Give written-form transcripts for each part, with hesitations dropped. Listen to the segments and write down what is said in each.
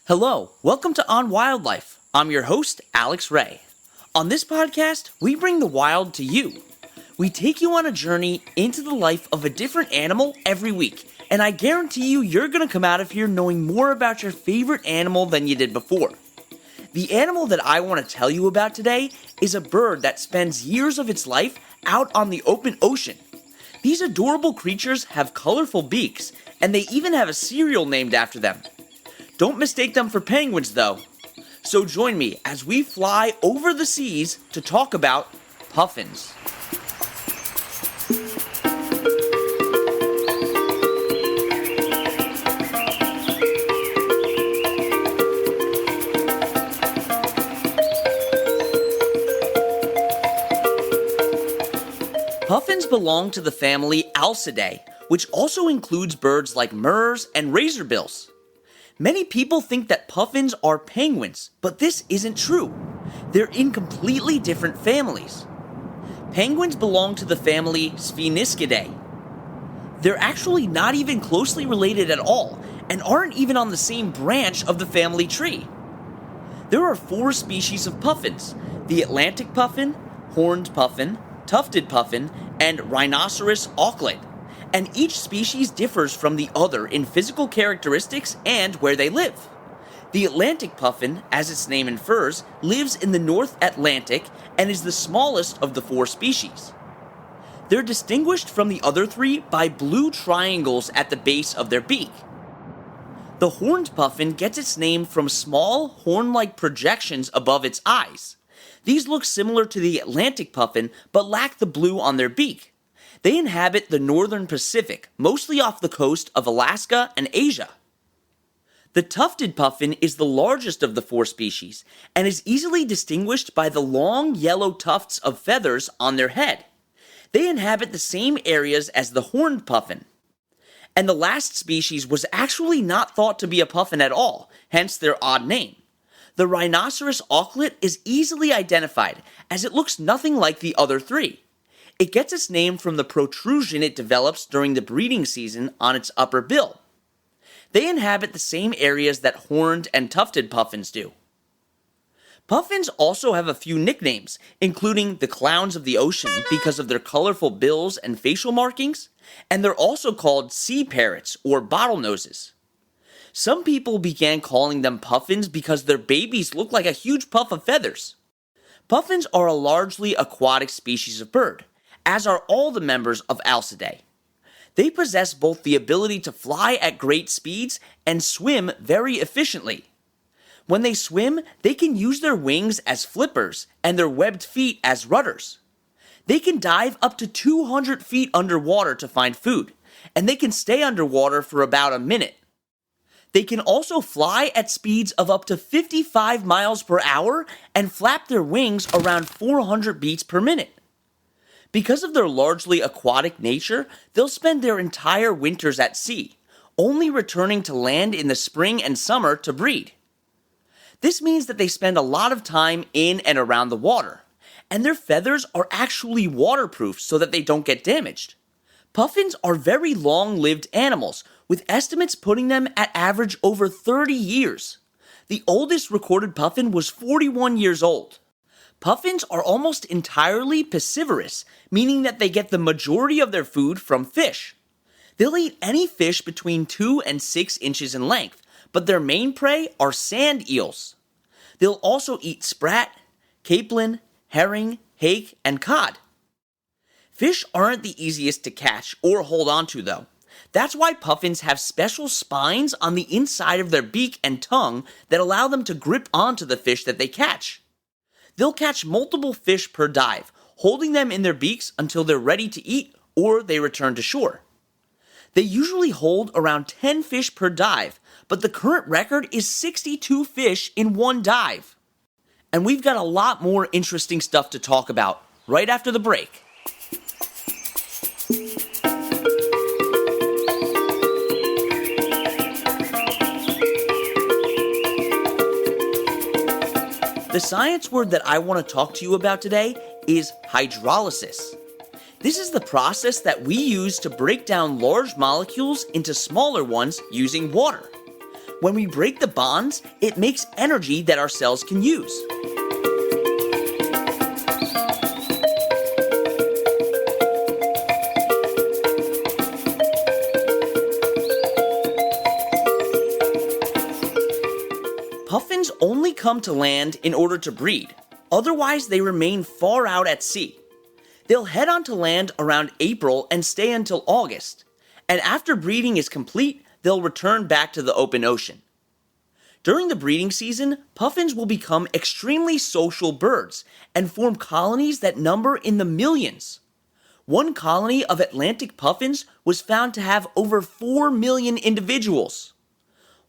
Hello, welcome to On Wildlife. I'm your host, Alex Ray. On this podcast, we bring the wild to you. We take you on a journey into the life of a different animal every week, and I guarantee you're going to come out of here knowing more about your favorite animal than you did before. The animal that I want to tell you about today is a bird that spends years of its life out on the open ocean. These adorable creatures have colorful beaks, and they even have a cereal named after them. Don't mistake them for penguins, though. So join me as we fly over the seas to talk about puffins. Puffins belong to the family Alcidae, which also includes birds like murres and razorbills. Many people think that puffins are penguins, but this isn't true. They're in completely different families. Penguins belong to the family Spheniscidae. They're actually not even closely related at all, and aren't even on the same branch of the family tree. There are 4 species of puffins: the Atlantic puffin, horned puffin, tufted puffin, and rhinoceros auklet. And each species differs from the other in physical characteristics and where they live. The Atlantic puffin, as its name infers, lives in the North Atlantic and is the smallest of the 4 species. They're distinguished from the other 3 by blue triangles at the base of their beak. The horned puffin gets its name from small, horn-like projections above its eyes. These look similar to the Atlantic puffin, but lack the blue on their beak. They inhabit the northern Pacific, mostly off the coast of Alaska and Asia. The tufted puffin is the largest of the 4 species, and is easily distinguished by the long yellow tufts of feathers on their head. They inhabit the same areas as the horned puffin. And the last species was actually not thought to be a puffin at all, hence their odd name. The rhinoceros auklet is easily identified, as it looks nothing like the other 3. It gets its name from the protrusion it develops during the breeding season on its upper bill. They inhabit the same areas that horned and tufted puffins do. Puffins also have a few nicknames, including the clowns of the ocean because of their colorful bills and facial markings, and they're also called sea parrots or bottlenoses. Some people began calling them puffins because their babies look like a huge puff of feathers. Puffins are a largely aquatic species of bird, as are all the members of Alcidae. They possess both the ability to fly at great speeds and swim very efficiently. When they swim, they can use their wings as flippers and their webbed feet as rudders. They can dive up to 200 feet underwater to find food, and they can stay underwater for about a minute. They can also fly at speeds of up to 55 miles per hour and flap their wings around 400 beats per minute. Because of their largely aquatic nature, they'll spend their entire winters at sea, only returning to land in the spring and summer to breed. This means that they spend a lot of time in and around the water, and their feathers are actually waterproof so that they don't get damaged. Puffins are very long-lived animals, with estimates putting them at average over 30 years. The oldest recorded puffin was 41 years old. Puffins are almost entirely piscivorous, meaning that they get the majority of their food from fish. They'll eat any fish between 2 and 6 inches in length, but their main prey are sand eels. They'll also eat sprat, capelin, herring, hake, and cod. Fish aren't the easiest to catch or hold onto, though. That's why puffins have special spines on the inside of their beak and tongue that allow them to grip onto the fish that they catch. They'll catch multiple fish per dive, holding them in their beaks until they're ready to eat or they return to shore. They usually hold around 10 fish per dive, but the current record is 62 fish in one dive. And we've got a lot more interesting stuff to talk about right after the break. The science word that I want to talk to you about today is hydrolysis. This is the process that we use to break down large molecules into smaller ones using water. When we break the bonds, it makes energy that our cells can use. Puffins only come to land in order to breed, otherwise they remain far out at sea. They'll head onto land around April and stay until August, and after breeding is complete, they'll return back to the open ocean. During the breeding season, puffins will become extremely social birds and form colonies that number in the millions. One colony of Atlantic puffins was found to have over 4 million individuals.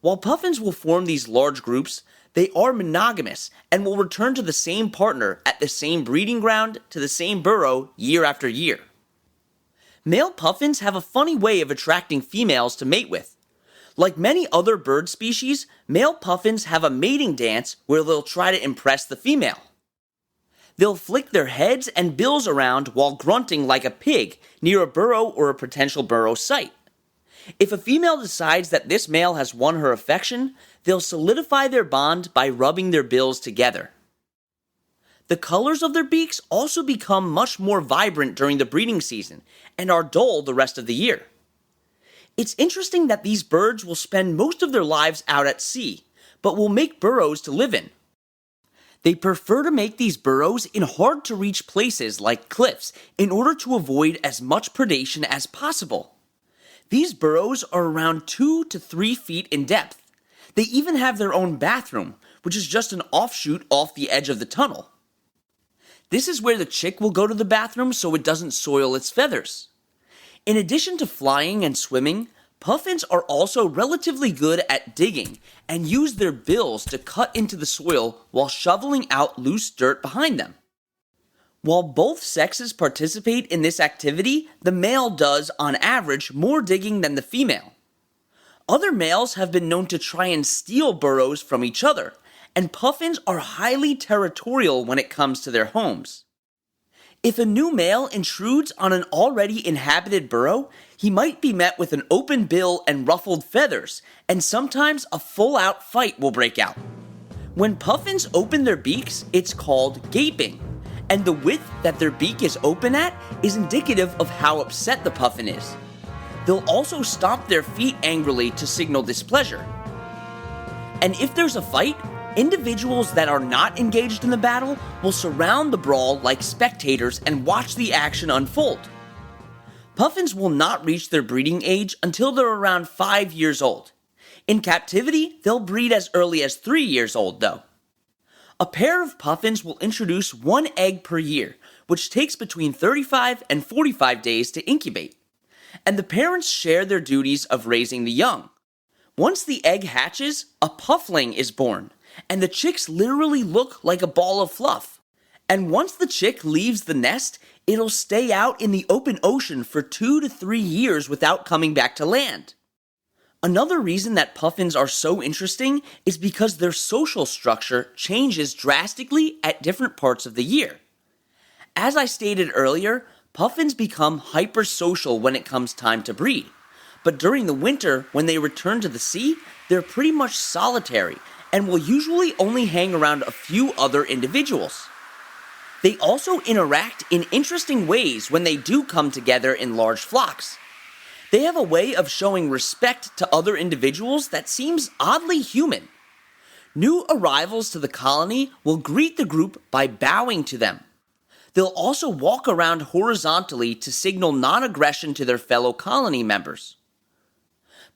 While puffins will form these large groups, they are monogamous and will return to the same partner at the same breeding ground to the same burrow year after year. Male puffins have a funny way of attracting females to mate with. Like many other bird species, male puffins have a mating dance where they'll try to impress the female. They'll flick their heads and bills around while grunting like a pig near a burrow or a potential burrow site. If a female decides that this male has won her affection, they'll solidify their bond by rubbing their bills together. The colors of their beaks also become much more vibrant during the breeding season and are dull the rest of the year. It's interesting that these birds will spend most of their lives out at sea, but will make burrows to live in. They prefer to make these burrows in hard-to-reach places like cliffs in order to avoid as much predation as possible. These burrows are around 2 to 3 feet in depth. They even have their own bathroom, which is just an offshoot off the edge of the tunnel. This is where the chick will go to the bathroom so it doesn't soil its feathers. In addition to flying and swimming, puffins are also relatively good at digging and use their bills to cut into the soil while shoveling out loose dirt behind them. While both sexes participate in this activity, the male does, on average, more digging than the female. Other males have been known to try and steal burrows from each other, and puffins are highly territorial when it comes to their homes. If a new male intrudes on an already inhabited burrow, he might be met with an open bill and ruffled feathers, and sometimes a full-out fight will break out. When puffins open their beaks, it's called gaping, and the width that their beak is open at is indicative of how upset the puffin is. They'll also stomp their feet angrily to signal displeasure. And if there's a fight, individuals that are not engaged in the battle will surround the brawl like spectators and watch the action unfold. Puffins will not reach their breeding age until they're around 5 years old. In captivity, they'll breed as early as 3 years old, though. A pair of puffins will introduce 1 egg per year, which takes between 35 and 45 days to incubate. And the parents share their duties of raising the young. Once the egg hatches, a puffling is born, and the chicks literally look like a ball of fluff. And once the chick leaves the nest, it'll stay out in the open ocean for 2 to 3 years without coming back to land. Another reason that puffins are so interesting is because their social structure changes drastically at different parts of the year. As I stated earlier, puffins become hypersocial when it comes time to breed. But during the winter, when they return to the sea, they're pretty much solitary and will usually only hang around a few other individuals. They also interact in interesting ways when they do come together in large flocks. They have a way of showing respect to other individuals that seems oddly human. New arrivals to the colony will greet the group by bowing to them. They'll also walk around horizontally to signal non-aggression to their fellow colony members.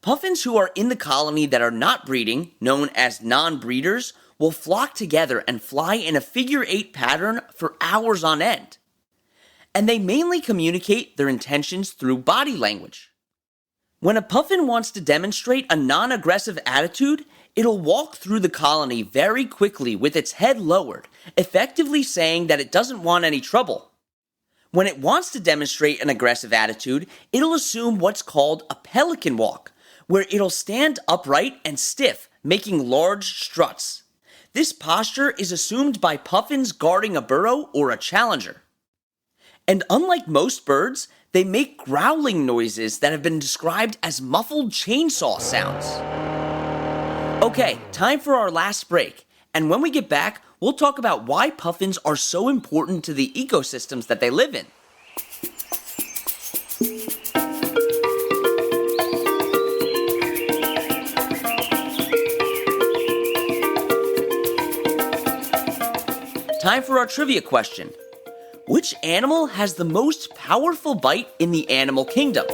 Puffins who are in the colony that are not breeding, known as non-breeders, will flock together and fly in a figure-8 pattern for hours on end. And they mainly communicate their intentions through body language. When a puffin wants to demonstrate a non-aggressive attitude, it'll walk through the colony very quickly with its head lowered, effectively saying that it doesn't want any trouble. When it wants to demonstrate an aggressive attitude, it'll assume what's called a pelican walk, where it'll stand upright and stiff, making large struts. This posture is assumed by puffins guarding a burrow or a challenger. And unlike most birds, they make growling noises that have been described as muffled chainsaw sounds. Okay, time for our last break. And when we get back, we'll talk about why puffins are so important to the ecosystems that they live in. Time for our trivia question. Which animal has the most powerful bite in the animal kingdom?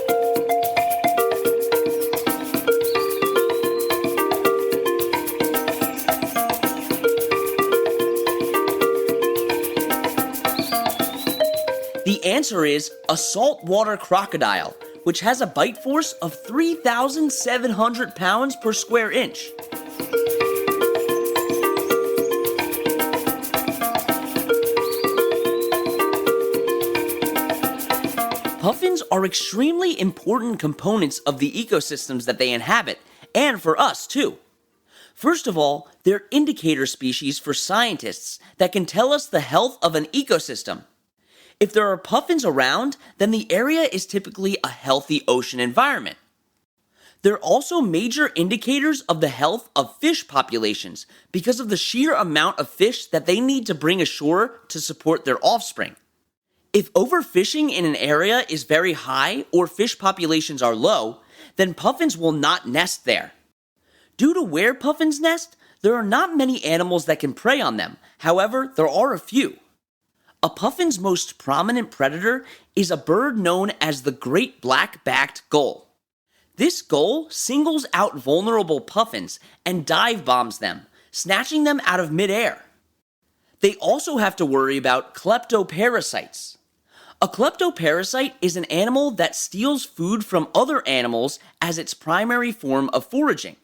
The answer is a saltwater crocodile, which has a bite force of 3,700 pounds per square inch. Puffins are extremely important components of the ecosystems that they inhabit, and for us too. First of all, they're indicator species for scientists that can tell us the health of an ecosystem. If there are puffins around, then the area is typically a healthy ocean environment. They're also major indicators of the health of fish populations because of the sheer amount of fish that they need to bring ashore to support their offspring. If overfishing in an area is very high or fish populations are low, then puffins will not nest there. Due to where puffins nest, there are not many animals that can prey on them. However, there are a few. A puffin's most prominent predator is a bird known as the great black-backed gull. This gull singles out vulnerable puffins and dive bombs them, snatching them out of midair. They also have to worry about kleptoparasites. A kleptoparasite is an animal that steals food from other animals as its primary form of foraging.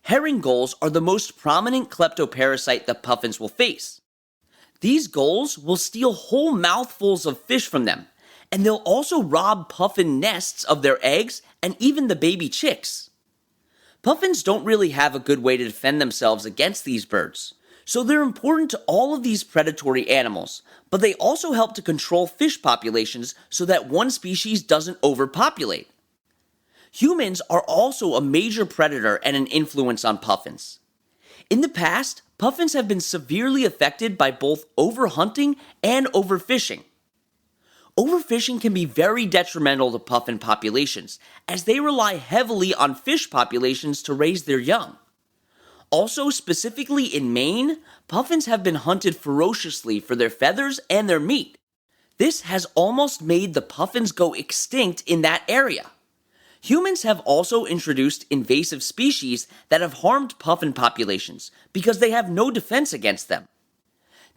Herring gulls are the most prominent kleptoparasite that puffins will face. These gulls will steal whole mouthfuls of fish from them, and they'll also rob puffin nests of their eggs and even the baby chicks. Puffins don't really have a good way to defend themselves against these birds, so they're important to all of these predatory animals, but they also help to control fish populations so that one species doesn't overpopulate. Humans are also a major predator and an influence on puffins. In the past, puffins have been severely affected by both overhunting and overfishing. Overfishing can be very detrimental to puffin populations, as they rely heavily on fish populations to raise their young. Also, specifically in Maine, puffins have been hunted ferociously for their feathers and their meat. This has almost made the puffins go extinct in that area. Humans have also introduced invasive species that have harmed puffin populations because they have no defense against them.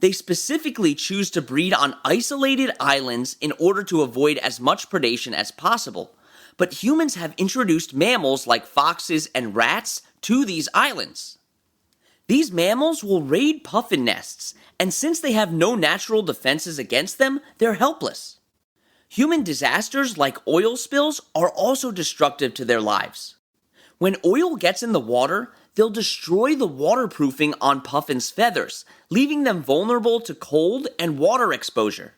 They specifically choose to breed on isolated islands in order to avoid as much predation as possible, but humans have introduced mammals like foxes and rats to these islands. These mammals will raid puffin nests, and since they have no natural defenses against them, they're helpless. Human disasters like oil spills are also destructive to their lives. When oil gets in the water, they'll destroy the waterproofing on puffins' feathers, leaving them vulnerable to cold and water exposure.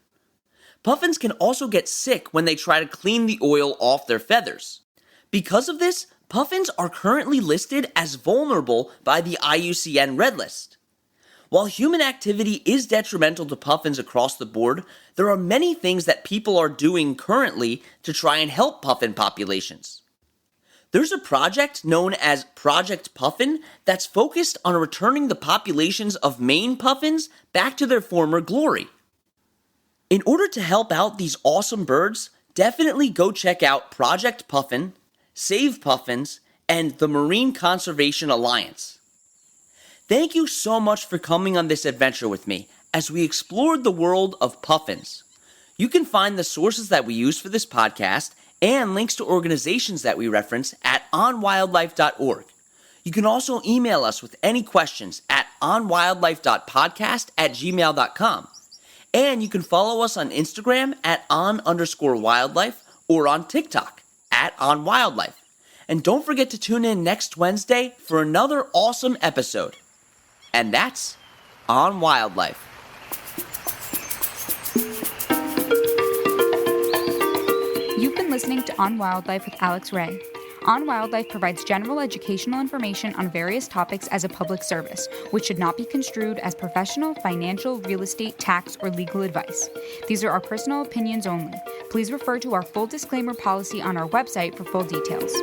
Puffins can also get sick when they try to clean the oil off their feathers. Because of this, puffins are currently listed as vulnerable by the IUCN Red List. While human activity is detrimental to puffins across the board, there are many things that people are doing currently to try and help puffin populations. There's a project known as Project Puffin that's focused on returning the populations of Maine puffins back to their former glory. In order to help out these awesome birds, definitely go check out Project Puffin, Save Puffins, and the Marine Conservation Alliance. Thank you so much for coming on this adventure with me as we explored the world of puffins. You can find the sources that we use for this podcast and links to organizations that we reference at onwildlife.org. You can also email us with any questions at onwildlife.podcast@gmail.com. And you can follow us on Instagram at on_wildlife or on TikTok at onwildlife. And don't forget to tune in next Wednesday for another awesome episode. And that's On Wildlife. You've been listening to On Wildlife with Alex Ray. On Wildlife provides general educational information on various topics as a public service, which should not be construed as professional, financial, real estate, tax, or legal advice. These are our personal opinions only. Please refer to our full disclaimer policy on our website for full details.